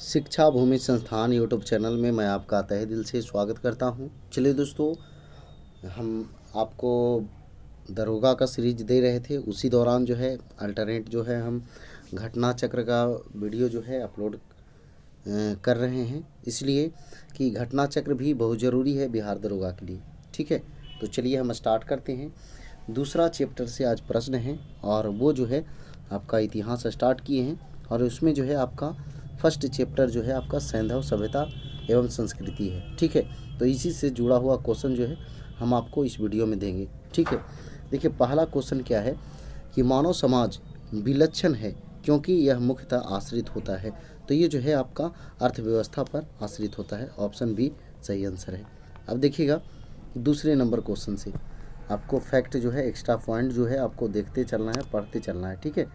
शिक्षा भूमि संस्थान YouTube channel में मैं आपका तहे दिल से स्वागत करता हूं। चलिए दोस्तों, हम आपको दरोगा का सीरीज दे रहे थे, उसी दौरान जो है अल्टरनेट जो है हम घटना चक्र का वीडियो जो है अपलोड कर रहे हैं, इसलिए कि घटना चक्र भी बहुत ज़रूरी है बिहार दरोगा के लिए। ठीक है, तो चलिए हम स्टार्ट करते हैं। दूसरा चैप्टर से आज प्रश्न है और वो जो है आपका इतिहास स्टार्ट किए हैं और उसमें जो है आपका फर्स्ट चैप्टर जो है आपका सैंधव सभ्यता एवं संस्कृति है। ठीक है, तो इसी से जुड़ा हुआ क्वेश्चन जो है हम आपको इस वीडियो में देंगे। ठीक है, देखिए पहला क्वेश्चन क्या है कि मानव समाज विलक्षण है क्योंकि यह मुख्यतः आश्रित होता है। तो ये जो है आपका अर्थव्यवस्था पर आश्रित होता है। ऑप्शन बी सही आंसर है। अब देखिएगा दूसरे नंबर क्वेश्चन से आपको फैक्ट जो है एक्स्ट्रा पॉइंट जो है आपको देखते चलना है, पढ़ते चलना है। ठीक है,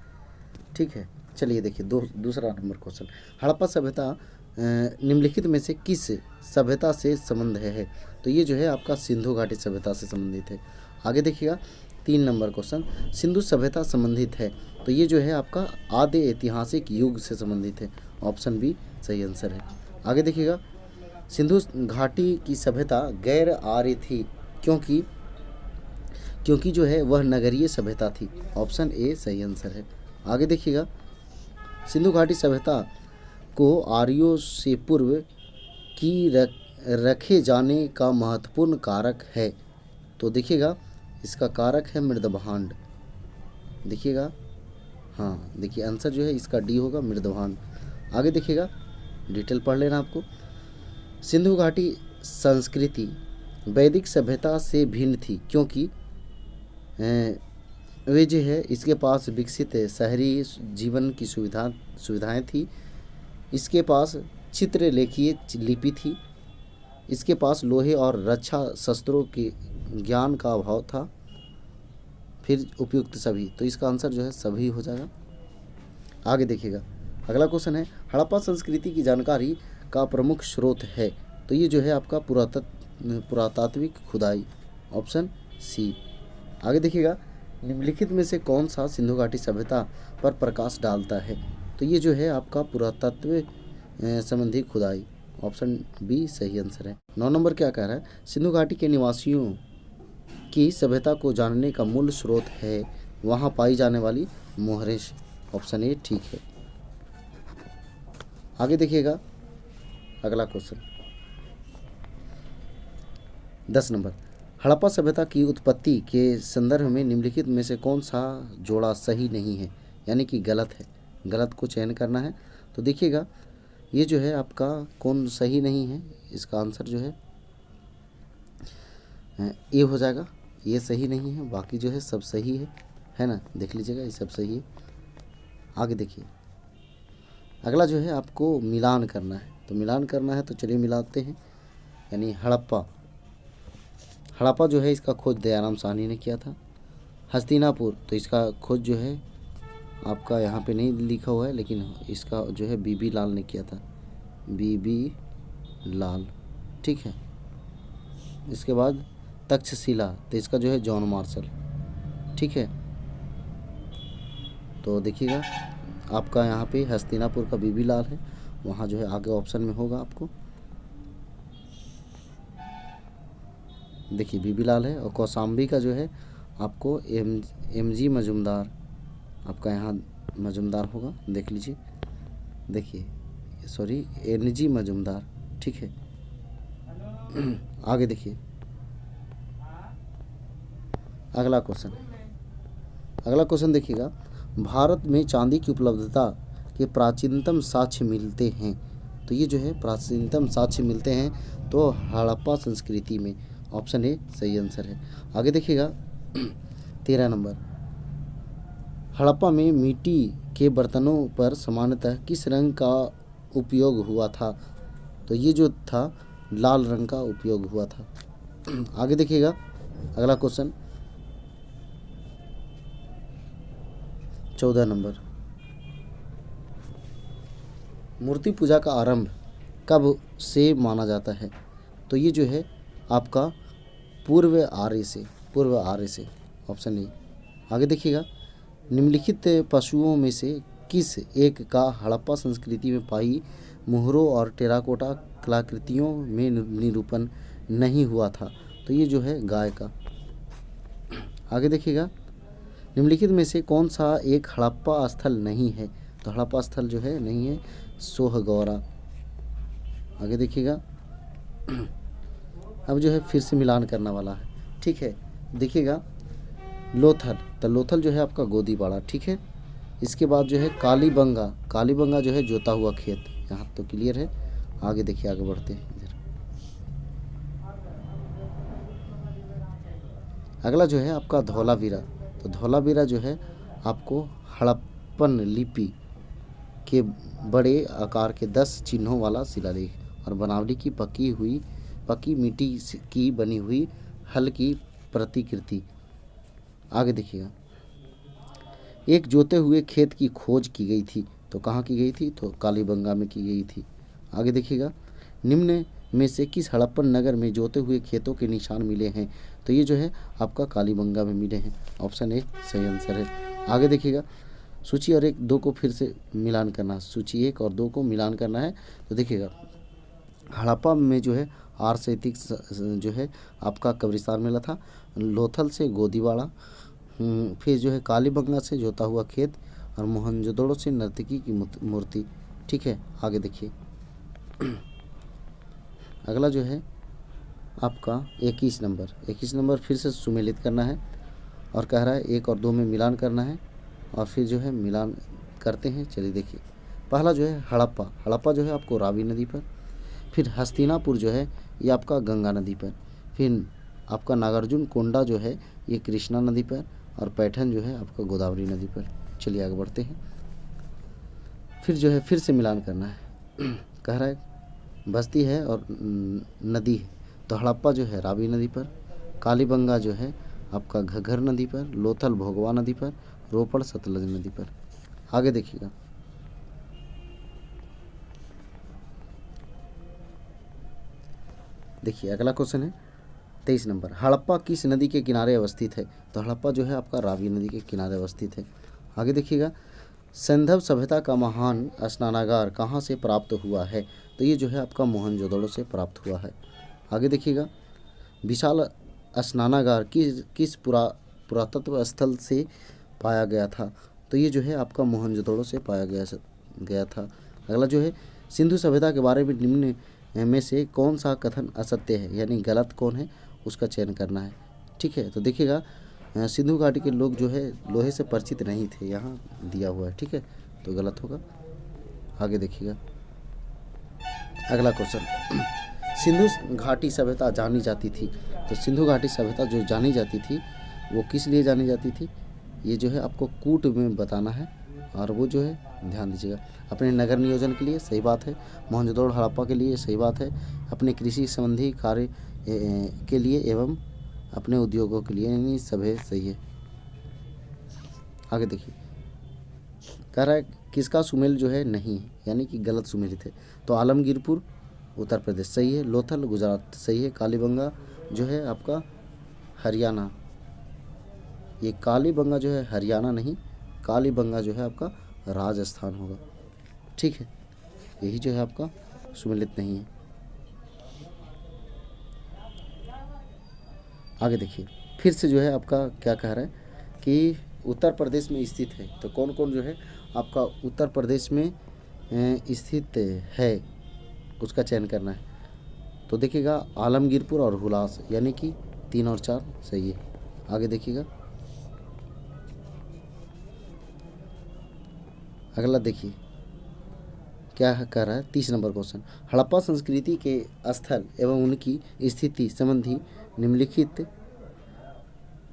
ठीक है, चलिए देखिए दूसरा नंबर क्वेश्चन, हड़प्पा सभ्यता निम्नलिखित में से किस सभ्यता से संबंध है? तो ये जो है आपका सिंधु घाटी सभ्यता से संबंधित है। आगे देखिएगा 3 नंबर क्वेश्चन, सिंधु सभ्यता संबंधित है। तो ये जो है आपका आद्य ऐतिहासिक युग से संबंधित है। ऑप्शन बी सही आंसर है। आगे देखिएगा सिंधु घाटी की सभ्यता गैर आर्य थी क्योंकि जो है वह नगरीय सभ्यता थी। ऑप्शन ए सही आंसर है। आगे देखिएगा सिंधु घाटी सभ्यता को आर्यों से पूर्व की रखे जाने का महत्वपूर्ण कारक है। तो देखिएगा इसका कारक है मृदभांड। देखिएगा, हाँ देखिए आंसर जो है इसका डी होगा, मृदभांड। आगे देखिएगा डिटेल पढ़ लेना आपको। सिंधु घाटी संस्कृति वैदिक सभ्यता से भिन्न थी क्योंकि वे जो है इसके पास विकसित शहरी जीवन की सुविधाएं थी। इसके पास चित्रलेखीय लिपि थी। इसके पास लोहे और रक्षा शस्त्रों के ज्ञान का अभाव था। फिर उपयुक्त सभी, तो इसका आंसर जो है सभी हो जाएगा। आगे देखिएगा अगला क्वेश्चन है हड़प्पा संस्कृति की जानकारी का प्रमुख स्रोत है। तो ये जो है आपका पुरातात्विक खुदाई। Option C. आगे देखिएगा निम्नलिखित में से कौन सा सिंधु घाटी सभ्यता पर प्रकाश डालता है? तो ये जो है आपका पुरातत्व संबंधी खुदाई। ऑप्शन बी सही आंसर है। 9 नंबर क्या कह रहा है, सिंधु घाटी के निवासियों की सभ्यता को जानने का मूल स्रोत है वहाँ पाई जाने वाली मोहरें। ऑप्शन ए ठीक है। आगे देखिएगा अगला क्वेश्चन 10 नंबर, हड़प्पा सभ्यता की उत्पत्ति के संदर्भ में निम्नलिखित में से कौन सा जोड़ा सही नहीं है, यानी कि गलत है? गलत को चयन करना है। तो देखिएगा ये जो है आपका कौन सही नहीं है, इसका आंसर जो है ए हो जाएगा। ये सही नहीं है, बाकी जो है सब सही है ना, देख लीजिएगा ये सब सही है। आगे देखिए अगला जो है आपको मिलान करना है। तो मिलान करना है तो चलिए मिलाते हैं। यानी हड़प्पा जो है इसका खोज दयाराम साहनी ने किया था। हस्तिनापुर तो इसका खोज जो है आपका यहाँ पे नहीं लिखा हुआ है, लेकिन इसका जो है बीबी लाल ने किया था, बीबी लाल। ठीक है, इसके बाद तक्षशिला तो इसका जो है जॉन मार्शल। ठीक है, तो देखिएगा आपका यहाँ पे हस्तिनापुर का बीबी लाल है, वहाँ जो है आगे ऑप्शन में होगा आपको। देखिए बीबी लाल है। और कौशाम्बी का जो है आपको एम जी मजुमदार, आपका यहाँ मजुमदार होगा, देख लीजिए। देखिए सॉरी एन जी मजुमदार। ठीक है, आगे देखिए अगला क्वेश्चन देखिएगा, भारत में चांदी की उपलब्धता के प्राचीनतम साक्ष्य मिलते हैं। तो ये जो है प्राचीनतम साक्ष्य मिलते हैं तो हड़प्पा संस्कृति में। ऑप्शन ए सही आंसर है। आगे देखिएगा 13 नंबर, हड़प्पा में मिट्टी के बर्तनों पर सामान्यतः किस रंग का उपयोग हुआ था? तो ये जो था लाल रंग का उपयोग हुआ था। आगे देखिएगा अगला क्वेश्चन 14 नंबर, मूर्ति पूजा का आरंभ कब से माना जाता है? तो ये जो है आपका पूर्व आर्य से। Option A. आगे देखिएगा निम्नलिखित पशुओं में से किस एक का हड़प्पा संस्कृति में पाई मोहरों और टेराकोटा कलाकृतियों में निरूपण नहीं हुआ था? तो ये जो है गाय का। आगे देखिएगा, निम्नलिखित में से कौन सा एक हड़प्पा स्थल नहीं है? तो हड़प्पा स्थल जो है नहीं है सोहगौरा। आगे देखिएगा, अब जो है फिर से मिलान करना वाला है, ठीक है। देखिएगा, लोथल, तो लोथल जो है आपका गोदीबाड़ा, ठीक है। इसके बाद जो है कालीबंगा, कालीबंगा जो है जोता हुआ खेत। यहाँ तो क्लियर है। आगे देखिए, आगे बढ़ते हैं इधर। अगला जो है आपका धौलावीरा। तो धौलावीरा जो है आपको हड़प्पन लिपि के बड़े आकार के 10 चिन्हों वाला शिलालेख और बनावटी की पक्की मिट्टी की बनी हुई हल्की प्रतिकृति। आगे देखिएगा, एक जोते हुए खेत की खोज की गई थी। तो कहाँ की गई थी? तो कालीबंगा में की गई थी। आगे देखिएगा, निम्न में से किस हड़प्पन नगर में जोते हुए खेतों के निशान मिले हैं? तो ये जो है आपका कालीबंगा में मिले हैं। ऑप्शन ए सही आंसर है। आगे देखिएगा, सूची और 1-2 को फिर से मिलान करना है। सूची 1 और 2 को मिलान करना है। तो देखिएगा, हड़प्पा में जो है आर्सेतिक जो है आपका कब्रिस्तान मिला था। लोथल से गोदीबाड़ा, फिर जो है कालीबंगा से जोता हुआ खेत और मोहनजोदड़ो से नर्तकी की मूर्ति, ठीक है। आगे देखिए, अगला जो है आपका 21 नंबर फिर से सुमेलित करना है और कह रहा है 1 और 2 में मिलान करना है और फिर जो है मिलान करते हैं। चलिए देखिए, पहला जो है हड़प्पा जो है आपको रावी नदी पर, फिर हस्तिनापुर जो है ये आपका गंगा नदी पर, फिर आपका नागार्जुन कोंडा जो है ये कृष्णा नदी पर और पैठन जो है आपका गोदावरी नदी पर। चलिए आगे बढ़ते हैं। फिर जो है फिर से मिलान करना है। कह रहा है बस्ती है और नदी है। तो हड़प्पा जो है रावी नदी पर, कालीबंगा जो है आपका घग्गर नदी पर, लोथल भोगवा नदी पर, रोपड़ सतलज नदी पर। आगे देखिएगा, देखिए अगला क्वेश्चन है 23 नंबर, हड़प्पा किस नदी के किनारे अवस्थित है? तो हड़प्पा जो है आपका रावी नदी के किनारे अवस्थित है। आगे देखिएगा, सिंधव सभ्यता का महान स्नानागार कहाँ से प्राप्त हुआ है? तो ये जो है आपका मोहनजोदड़ो से प्राप्त हुआ है। आगे देखिएगा, विशाल स्नानागार किस पुरातत्व स्थल से पाया गया था? तो ये जो है आपका मोहनजोदड़ो से पाया गया था। अगला जो है, सिंधु सभ्यता के बारे में निम्न में से कौन सा कथन असत्य है, यानी गलत कौन है उसका चयन करना है, ठीक है। तो देखिएगा, सिंधु घाटी के लोग जो है लोहे से परिचित नहीं थे, यहाँ दिया हुआ है, ठीक है, तो गलत होगा। आगे देखिएगा, अगला क्वेश्चन, सिंधु घाटी सभ्यता जानी जाती थी। तो सिंधु घाटी सभ्यता जो जानी जाती थी वो किस लिए जानी जाती थी? ये जो है आपको कूट में बताना है और वो जो है ध्यान दीजिएगा, अपने नगर नियोजन के लिए सही बात है, मोहनजोदड़ो हड़प्पा के लिए सही बात है, अपने कृषि संबंधी कार्य के लिए एवं अपने उद्योगों के लिए, यानी सभी सही है। आगे देखिए, कह रहा है किसका सुमेल जो है नहीं है, यानी कि गलत सुमेलित है। तो आलमगीरपुर उत्तर प्रदेश सही है, लोथल गुजरात सही है, कालीबंगा जो है आपका हरियाणा, ये कालीबंगा जो है हरियाणा नहीं, कालीबंगा जो है आपका राजस्थान होगा, ठीक है। यही जो है आपका सुमेलित नहीं है। आगे देखिए, फिर से जो है आपका क्या कह रहा है कि उत्तर प्रदेश में स्थित है। तो कौन कौन जो है आपका उत्तर प्रदेश में स्थित है उसका चयन करना है। तो देखिएगा, आलमगीरपुर और हुलास, यानी कि 3 और 4 सही है। आगे देखिएगा, अगला देखिए क्या कह रहा है 30 नंबर क्वेश्चन, हड़प्पा संस्कृति के स्थल एवं उनकी स्थिति संबंधी निम्नलिखित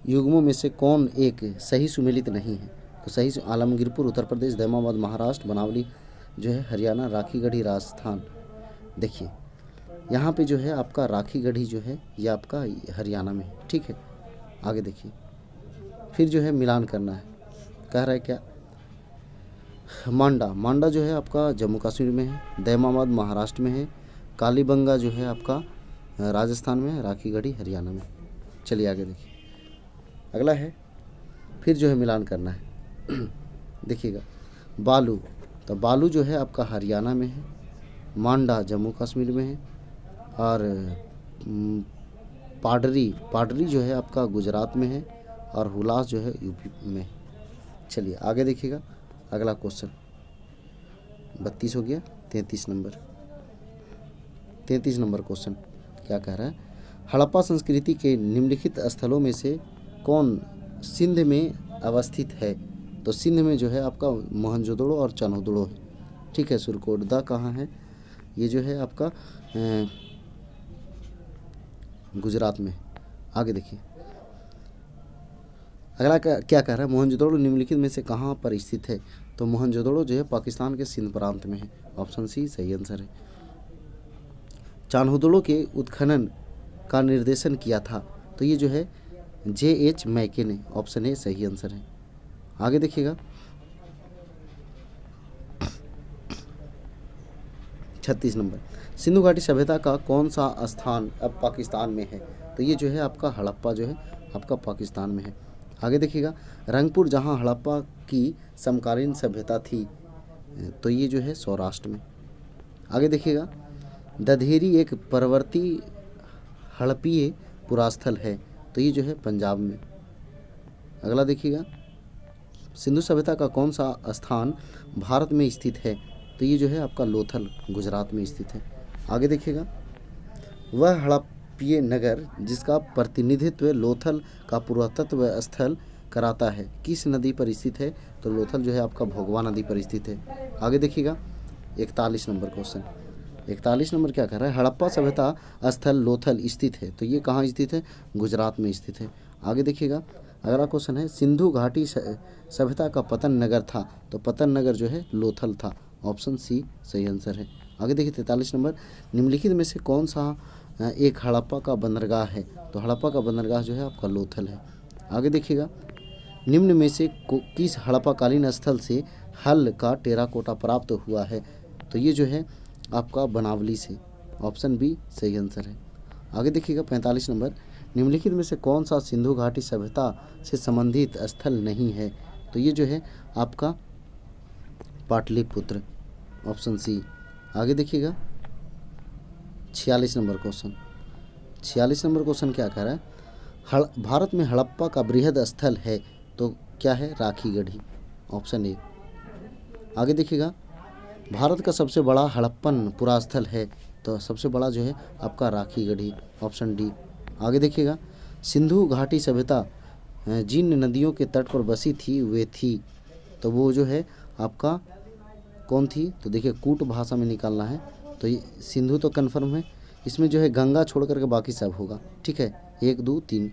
युग्मों में से कौन एक सही सुमेलित नहीं है? तो सही आलमगीरपुर उत्तर प्रदेश, दैमाबाद महाराष्ट्र, बनावली जो है हरियाणा, राखीगढ़ी राजस्थान। देखिए यहाँ पे जो है आपका राखीगढ़ी जो है ये आपका हरियाणा में है, ठीक है। आगे देखिए, फिर जो है मिलान करना है। कह रहा है क्या, मांडा जो है आपका जम्मू कश्मीर में है, दैमाबाद महाराष्ट्र में है, कालीबंगा जो है आपका राजस्थान में है, राखीगढ़ी हरियाणा में। चलिए आगे देखिए, अगला है फिर जो है मिलान करना है। देखिएगा, बालू, तो बालू जो है आपका हरियाणा में है, मांडा जम्मू कश्मीर में है, और पाडरी, पाडरी जो है आपका गुजरात में है, और हुलास जो है यूपी में है। चलिए आगे देखिएगा अगला क्वेश्चन। 32 हो गया। 33 नंबर क्वेश्चन क्या कह रहा है, हड़प्पा संस्कृति के निम्नलिखित स्थलों में से कौन सिंध में अवस्थित है? तो सिंध में जो है आपका मोहनजोदड़ो और चनहुदड़ो है, ठीक है। सुरकोटदा कहाँ है? ये जो है आपका गुजरात में। आगे देखिए अगला क्या कह रहा है, मोहनजोदड़ो निम्नलिखित में से कहाँ पर स्थित है? तो मोहनजोदड़ो जो है पाकिस्तान के सिंध प्रांत में है। ऑप्शन सी सही आंसर है। चान्होदड़ो के उत्खनन का निर्देशन किया था, तो ये जो है J.H. मैके ने। ऑप्शन ए सही आंसर है। आगे देखिएगा 36 नंबर, सिंधु घाटी सभ्यता का कौन सा स्थान अब पाकिस्तान में है? तो ये जो है आपका हड़प्पा जो है आपका पाकिस्तान में है। आगे देखिएगा रंगपुर जहाँ हड़प्पा की समकालीन सभ्यता थी, तो ये जो है सौराष्ट्र में। आगे देखिएगा दधेरी एक परवर्ती हड़प्पीय पुरास्थल है, तो ये जो है पंजाब में। अगला देखिएगा सिंधु सभ्यता का कौन सा स्थान भारत में स्थित है? तो ये जो है आपका लोथल गुजरात में स्थित है। आगे देखिएगा वह हड़प्पीय नगर जिसका प्रतिनिधित्व लोथल का पुरातत्व स्थल कराता है किस नदी पर स्थित है? तो लोथल जो है आपका भोगवा नदी पर स्थित है। आगे देखिएगा 41 नंबर क्वेश्चन। 41 नंबर क्या कर रहा है, हड़प्पा सभ्यता स्थल लोथल स्थित है, तो ये कहाँ स्थित है? गुजरात में स्थित है। आगे देखिएगा अगला क्वेश्चन है सिंधु घाटी सभ्यता का पतन नगर था, तो पतन नगर जो है लोथल था। ऑप्शन सी सही आंसर है। आगे देखिए 43 नंबर, निम्नलिखित में से कौन सा एक हड़प्पा का बंदरगाह है? तो हड़प्पा का बंदरगाह जो है आपका लोथल है। आगे देखिएगा निम्न में से किस हड़प्पाकालीन स्थल से हल का टेराकोटा प्राप्त हुआ है? तो ये जो है आपका बनावली से। ऑप्शन बी सही आंसर है। आगे देखिएगा 45 नंबर, निम्नलिखित में से कौन सा सिंधु घाटी सभ्यता से संबंधित स्थल नहीं है? तो ये जो है आपका पाटलिपुत्र। Option C. आगे देखिएगा 46 नंबर क्वेश्चन। 46 नंबर क्वेश्चन क्या कह रहा है, भारत में हड़प्पा का बृहद स्थल है, तो क्या है? राखी गढ़ी। Option A. आगे देखिएगा भारत का सबसे बड़ा हड़प्पन पुरास्थल है, तो सबसे बड़ा जो है आपका राखी गढ़ी। Option D. आगे देखिएगा सिंधु घाटी सभ्यता जिन नदियों के तट पर बसी थी वे थी, तो वो जो है आपका कौन थी? तो देखिए कूट भाषा में निकालना है, तो ये सिंधु तो कन्फर्म है, इसमें जो है गंगा छोड़ करके बाकी सब होगा, ठीक है। 1 2 3,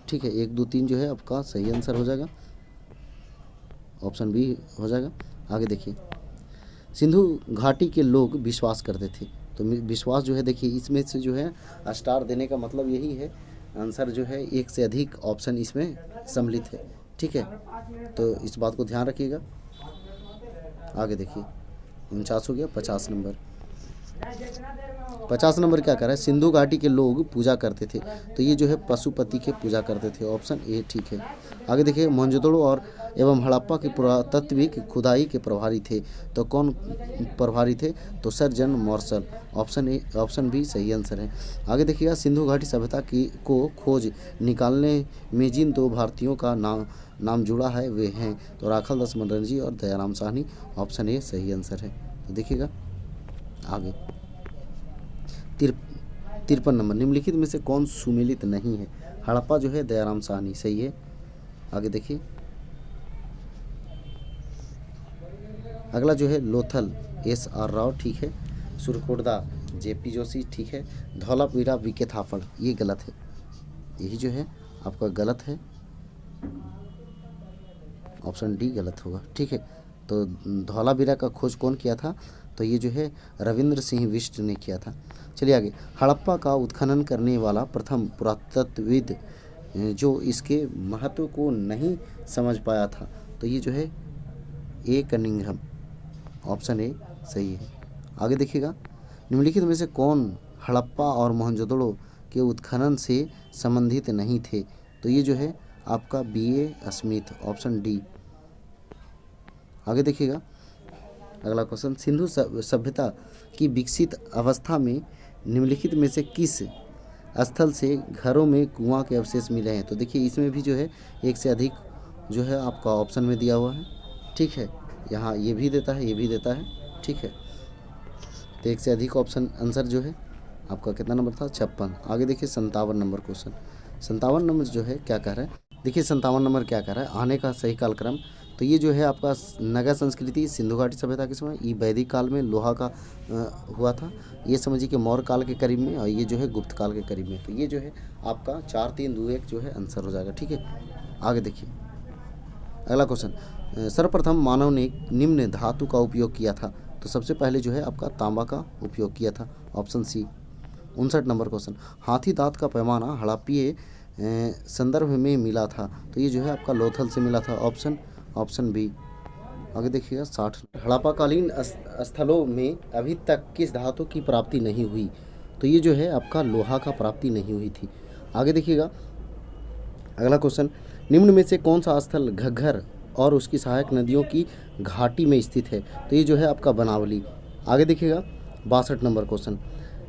ठीक है 1 2 3 जो है आपका सही आंसर हो जाएगा। ऑप्शन बी हो जाएगा। आगे देखिए सिंधु घाटी के लोग विश्वास करते थे, तो विश्वास जो है देखिए इसमें से जो है स्टार देने का मतलब यही है, आंसर जो है एक से अधिक ऑप्शन इसमें सम्मिलित है, ठीक है। तो इस बात को ध्यान रखिएगा। आगे देखिए 49 हो गया। 50 नंबर, 50 नंबर क्या कर रहा है, सिंधु घाटी के लोग पूजा करते थे, तो ये जो है पशुपति के पूजा करते थे। ऑप्शन ए ठीक है। आगे देखिए मोहनजोदड़ो और एवं हड़प्पा के पुरातात्विक खुदाई के प्रभारी थे, तो कौन प्रभारी थे? तो sir John Marshall. Option A, option B सही आंसर है। आगे देखिएगा सिंधु घाटी सभ्यता की को खोज निकालने में जिन 2 भारतीयों का नाम जुड़ा है वे हैं, तो राखाल दास बनर्जी और दयाराम साहनी। ऑप्शन ए सही आंसर है। तो देखिएगा आगे 53 नंबर, निम्नलिखित में से कौन सुमेलित नहीं है? हड़प्पा जो है दयाराम साहनी सही है। आगे देखिए अगला जो है लोथल SR राव ठीक है, सुरकोटदा JP जोशी ठीक है, धौलावीरा VK थापड़ ये गलत है, यही जो है आपका गलत है। ऑप्शन डी गलत होगा, ठीक है। तो धौलावीरा का खोज कौन किया था? तो ये जो है रविंद्र सिंह बिष्ट ने किया था। चलिए आगे, हड़प्पा का उत्खनन करने वाला प्रथम पुरातत्वविद जो इसके महत्व को नहीं समझ पाया था, तो ये जो है ए कनिंघम। ऑप्शन ए सही है। आगे देखिएगा निम्नलिखित में से कौन हड़प्पा और मोहनजोदड़ो के उत्खनन से संबंधित नहीं थे? तो ये जो है आपका BA स्मिथ। Option D. आगे देखिएगा अगला क्वेश्चन, सिंधु सभ्यता की विकसित अवस्था में निम्नलिखित में से किस स्थल से घरों में कुआं के अवशेष मिले हैं? तो देखिए इसमें भी जो है एक से अधिक जो है आपका ऑप्शन में दिया हुआ है, ठीक है। यहाँ ये भी देता है, ये भी देता है, ठीक है। तो एक से अधिक ऑप्शन आंसर जो है आपका कितना नंबर था? 56। आगे देखिए 57 नंबर क्वेश्चन। 57 नंबर जो है क्या कह रहा है? देखिए 57 नंबर क्या कह रहा है, आने का सही कालक्रम। तो ये जो है आपका नगर संस्कृति सिंधु घाटी सभ्यता के समय, ये वैदिक काल में लोहा का हुआ था। ये समझिए कि मौर्य काल के करीब में, और ये जो है गुप्त काल के करीब में। तो ये जो है आपका 4 3 2 1 जो है आंसर हो जाएगा, ठीक है। आगे देखिए अगला क्वेश्चन, सर्वप्रथम मानव ने निम्न धातु का उपयोग किया था? तो सबसे पहले जो है आपका तांबा का उपयोग किया था, ऑप्शन सी। 59 नंबर क्वेश्चन, हाथी दांत का पैमाना हड़प्पीय संदर्भ में मिला था? तो ये जो है आपका लोथल से मिला था, ऑप्शन बी। आगे देखिएगा 60, हड़प्पाकालीन स्थलों में अभी तक किस धातु की प्राप्ति नहीं हुई? तो ये जो है आपका लोहा का प्राप्ति नहीं हुई थी। आगे देखिएगा अगला क्वेश्चन, निम्न में से कौन सा स्थल घग्गर और उसकी सहायक नदियों की घाटी में स्थित है? तो ये जो है आपका बनावली। आगे देखिएगा 62 नंबर क्वेश्चन,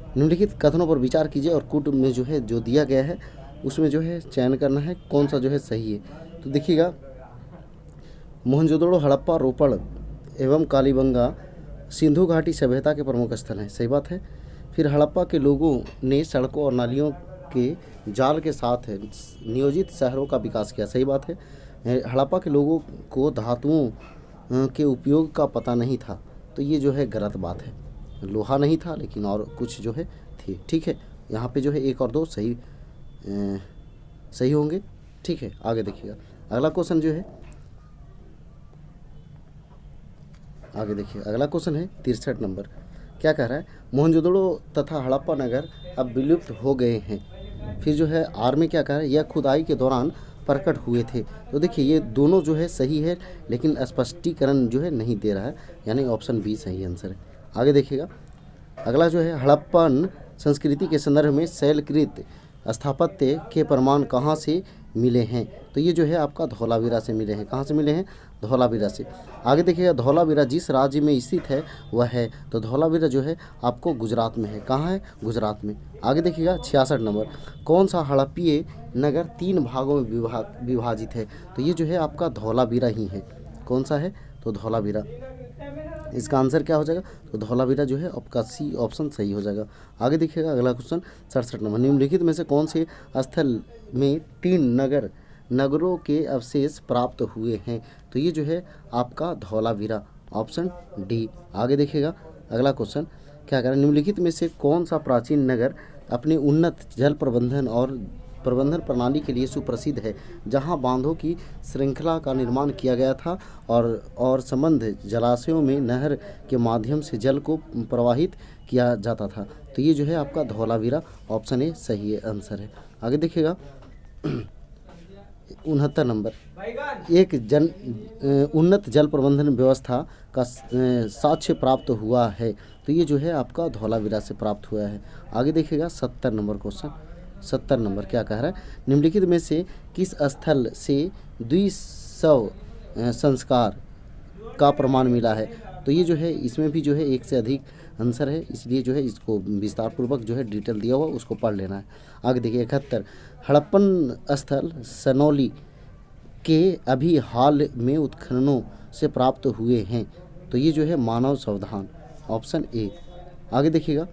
निम्नलिखित कथनों पर विचार कीजिए और कूट में जो है जो दिया गया है उसमें जो है चयन करना है कौन सा जो है सही है। तो देखिएगा मोहनजोदड़ो, हड़प्पा, रोपड़ एवं कालीबंगा सिंधु घाटी सभ्यता के प्रमुख स्थल हैं, सही बात है। फिर हड़प्पा के लोगों ने सड़कों और नालियों के जाल के साथ नियोजित शहरों का विकास किया, सही बात है। हड़प्पा के लोगों को धातुओं के उपयोग का पता नहीं था, तो ये जो है गलत बात है। लोहा नहीं था लेकिन और कुछ जो है थी, ठीक है। यहाँ पे जो है 1 और 2 सही होंगे, ठीक है। आगे देखिएगा अगला क्वेश्चन जो है, आगे देखिए अगला क्वेश्चन है 63 नंबर। क्या कह रहा है? मोहनजोदड़ो तथा हड़प्पा नगर अब विलुप्त हो गए हैं। फिर जो है आर में क्या कह रहा है? यह खुदाई के दौरान प्रकट हुए थे। तो देखिए ये दोनों जो है सही है, लेकिन स्पष्टीकरण जो है नहीं दे रहा है, यानी ऑप्शन बी सही आंसर है। आगे देखिएगा अगला जो है, हड़प्पन संस्कृति के संदर्भ में शैलकृत स्थापत्य के प्रमाण कहाँ से मिले हैं? तो ये जो है आपका धौलावीरा से मिले हैं। कहाँ से मिले हैं? धौलावीरा से। आगे देखिएगा धौलावीरा जिस राज्य में स्थित है वह है, तो धौलावीरा जो है आपको गुजरात में है। कहाँ है? गुजरात में। आगे देखिएगा 66 नंबर, कौन सा हड़प्पीय नगर 3 भागों में विभाजित है? तो ये जो है आपका धौलावीरा ही है। कौन सा है? तो धौलावीरा। इसका आंसर क्या हो जाएगा? तो धौलावीरा जो है आपका सी ऑप्शन सही हो जाएगा। आगे देखिएगा अगला क्वेश्चन 67 नंबर, निम्नलिखित में से कौन से स्थल में 3 नगरों के अवशेष प्राप्त हुए हैं? तो ये जो है आपका धौलावीरा, ऑप्शन डी। आगे देखिएगा अगला क्वेश्चन क्या करें, निम्नलिखित में से कौन सा प्राचीन नगर अपने उन्नत जल प्रबंधन प्रणाली के लिए सुप्रसिद्ध है, जहां बांधों की श्रृंखला का निर्माण किया गया था और संबंध जलाशयों में नहर के माध्यम से जल को प्रवाहित किया जाता था? तो ये जो है आपका धौलावीरा, ऑप्शन ए सही आंसर है। आगे देखिएगा 69 नंबर, एक उन्नत जल प्रबंधन व्यवस्था का साक्ष्य प्राप्त हुआ है? तो ये जो है आपका धौलावीरा से प्राप्त हुआ है। आगे देखिएगा 70 नंबर क्वेश्चन। 70 नंबर क्या कह रहा है, निम्नलिखित में से किस स्थल से द्विशव संस्कार का प्रमाण मिला है? तो ये जो है इसमें भी जो है एक से अधिक आंसर है, इसलिए जो है इसको विस्तार पूर्वक जो है डिटेल दिया हुआ उसको पढ़ लेना है। आगे देखिए 71, हड़प्पन स्थल सनौली के अभी हाल में उत्खननों से प्राप्त हुए हैं? तो ये जो है मानव सावधान, ऑप्शन ए। आगे देखिएगा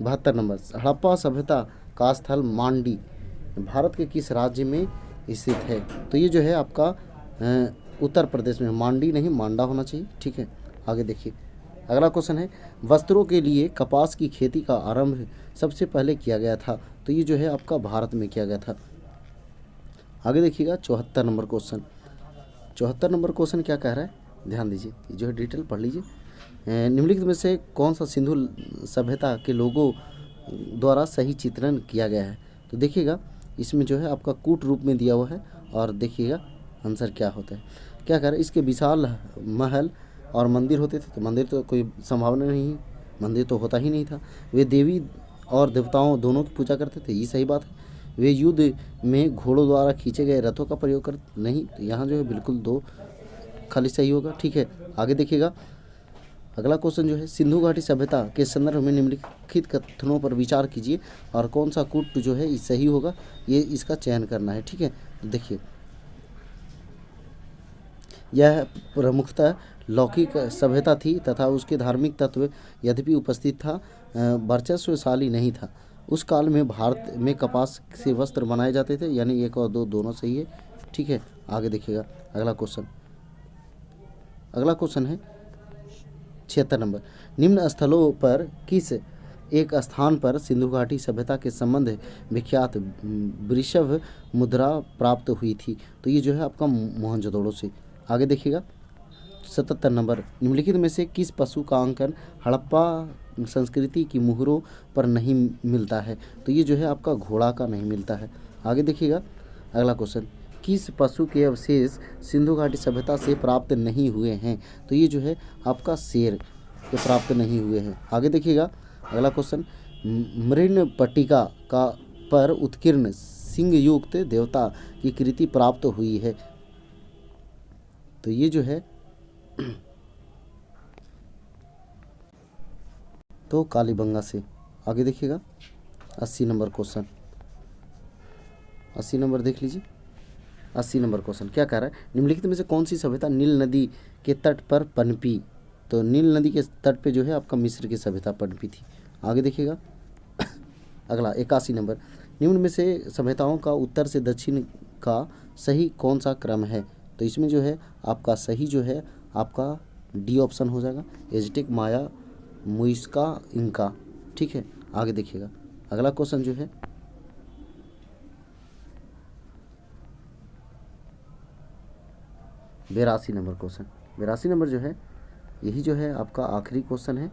72 नंबर, हड़प्पा सभ्यता का स्थल मांडी भारत के किस राज्य में स्थित है? तो ये जो है आपका उत्तर प्रदेश में, मांडी नहीं मांडा होना चाहिए, ठीक है। आगे देखिए अगला क्वेश्चन है, वस्त्रों के लिए कपास की खेती का आरंभ सबसे पहले किया गया था? तो ये जो है आपका भारत में किया गया था। आगे देखिएगा 74 नंबर क्वेश्चन। 74 नंबर क्वेश्चन क्या कह रहा है, ध्यान दीजिए, जो है डिटेल पढ़ लीजिए। निम्नलिखित में से कौन सा सिंधु सभ्यता के लोगों द्वारा सही चित्रण किया गया है? तो देखिएगा इसमें जो है आपका कूट रूप में दिया हुआ है, और देखिएगा आंसर क्या होता है। क्या कह रहा है, इसके विशाल महल और मंदिर होते थे? तो मंदिर तो कोई संभावना नहीं है, मंदिर तो होता ही नहीं था। वे देवी और देवताओं दोनों की पूजा करते थे, ये सही बात है। वे युद्ध में घोड़ों द्वारा खींचे गए रथों का प्रयोग करते नहीं? तो यहाँ जो है बिल्कुल 2 खाली सही होगा। ठीक है, आगे देखिएगा। अगला क्वेश्चन जो है, सिंधु घाटी सभ्यता के संदर्भ में निम्नलिखित कथनों पर विचार कीजिए और कौन सा कूट जो है सही होगा, ये इसका चयन करना है। ठीक है, तो देखिए, यह प्रमुखतः लौकिक सभ्यता थी तथा उसके धार्मिक तत्व यद्यपि उपस्थित था, वर्चस्वशाली नहीं था। उस काल में भारत में कपास से वस्त्र बनाए जाते थे, यानी 1 और 2 दोनों सही है। ठीक है, आगे देखिएगा। अगला क्वेश्चन है 76 नंबर, निम्न स्थलों पर किस एक स्थान पर सिंधु घाटी सभ्यता के संबंध विख्यात वृषभ मुद्रा प्राप्त हुई थी? तो ये जो है आपका मोहनजोदड़ो से। आगे देखिएगा 77 नंबर, निम्नलिखित में से किस पशु का अंकन हड़प्पा संस्कृति की मुहरों पर नहीं मिलता है? तो ये जो है आपका घोड़ा का नहीं मिलता है। आगे देखिएगा। अगला क्वेश्चन, किस पशु के अवशेष सिंधु घाटी सभ्यता से प्राप्त नहीं हुए हैं? तो ये जो है आपका शेर के प्राप्त नहीं हुए हैं। आगे देखिएगा। अगला क्वेश्चन, मृणपट्टिका का पर उत्कीर्ण सिंह युक्त देवता की कृति प्राप्त हुई है? तो ये जो है तो कालीबंगा से। आगे देखिएगा 80 नंबर क्वेश्चन, 80 नंबर देख लीजिए। 80 नंबर क्वेश्चन क्या कह रहा है, निम्नलिखित में से कौन सी सभ्यता नील नदी के तट पर पनपी? तो नील नदी के तट पे जो है आपका मिस्र की सभ्यता पनपी थी। आगे देखिएगा। अगला 81 नंबर, निम्न में से सभ्यताओं का उत्तर से दक्षिण का सही कौन सा क्रम है? तो इसमें जो है आपका सही जो है आपका डी ऑप्शन हो जाएगा, एजटेक, माया, मुइस्का, इंका। ठीक है, आगे देखिएगा। अगला क्वेश्चन जो है 82 नंबर क्वेश्चन, 82 नंबर जो है यही जो है आपका आखिरी क्वेश्चन है,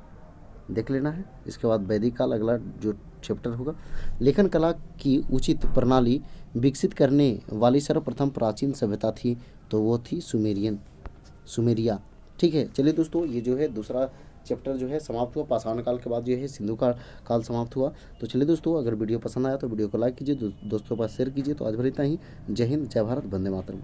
देख लेना है। इसके बाद वैदिक काल अगला जो चैप्टर होगा। लेखन कला की उचित प्रणाली विकसित करने वाली सर्वप्रथम प्राचीन सभ्यता थी, तो वो थी सुमेरिया। ठीक है, चलिए दोस्तों, ये जो है दूसरा चैप्टर जो है समाप्त हुआ। पाषाण काल के बाद जो है सिंधु काल समाप्त हुआ। तो चलिए दोस्तों, अगर वीडियो पसंद आया तो वीडियो को लाइक कीजिए, दोस्तों पर शेयर कीजिए। तो आज भर इतना ही। जय हिंद, जय भारत, वंदे मातरम।